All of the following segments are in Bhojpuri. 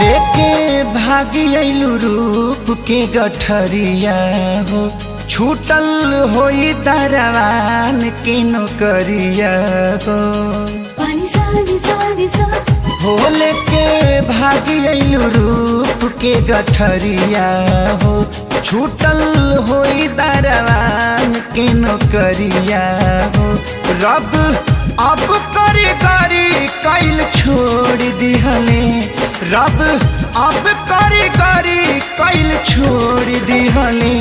लेके भागी अइलू रूप के गठरिया हो, छूटल होई दरवान के नौकरिया हो लेके भागी अइलू रूप के गठरिया हो, छूटल होई दरवान के नौकरिया हो। रब अब करी करी कैल छोड़ दिहले, रब अब करी करी कैल छोड़ दिहले।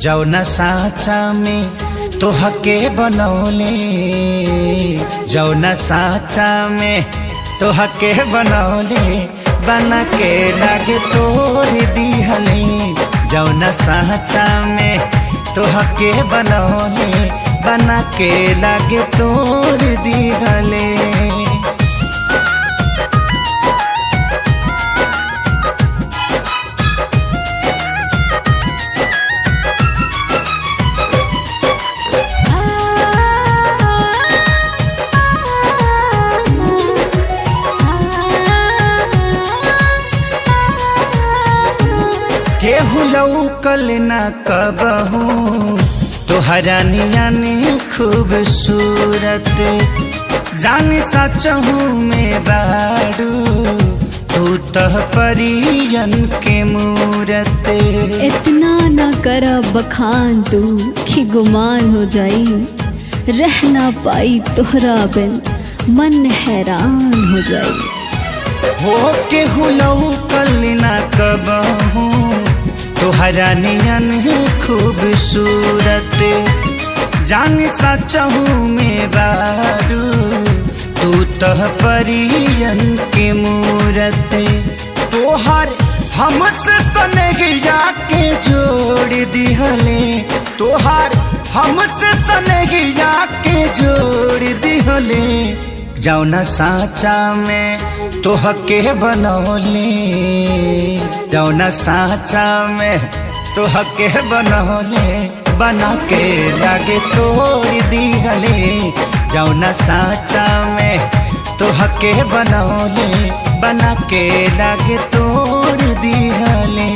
जौना साचा में तोहके बनौले, जौना साचा में तोहके बनौले, बना के लागे तोड़ दिहले। जौना साचा में तोहके बनौले, बना के लागे तोड़ दिहले। केहू लौकल न कबहू तोहरा नियन खूबसूरत, जान सचहू में बारू तू तह परियन के मूरत। इतना न कर बखान तू कि गुमान हो जाई, रह ना पाई तोहरा बिन मन हैरान हो जाई। हो केहू लौकल न कबहू तोहरा नियन खूबसूरत, जान सचहू में बारू तू तह परियन के मूरत। तोहर हमसे सनगिया के जोड़ दिहले, तोहर हमसे सनगिया के जोड़ दिहले। जौना साचा में तोहके बनौले, जौना साचा में तोहके बनौले, बना के लागे तोड़ दिहले। जौना साचा में तोहके बनौले, बना के लागे तोड़ दिहले।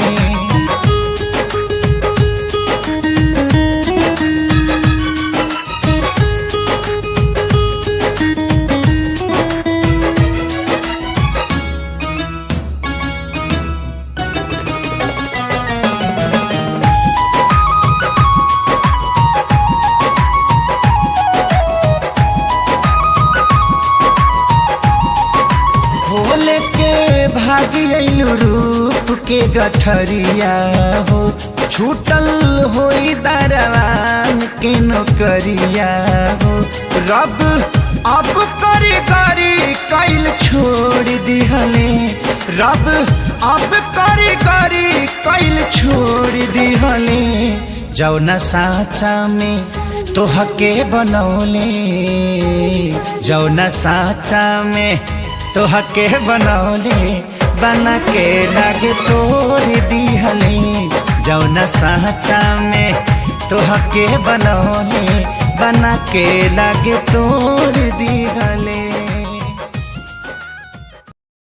लेके भागी अइलू रूप के गठरिया हो, छूटल होई दरवान के नौकरिया हो। रब अब करी करी कैल छोड़ दिहले, रब अब करी करी कैल छोड़ दिहले। जौना साचा में तोहके बनौले, जौना साचा में तोहके बनौले, बना के लागे तोड़ दिहले। जौना साचा में तोहके बनौले, बना के लागे तोड़ दिहले।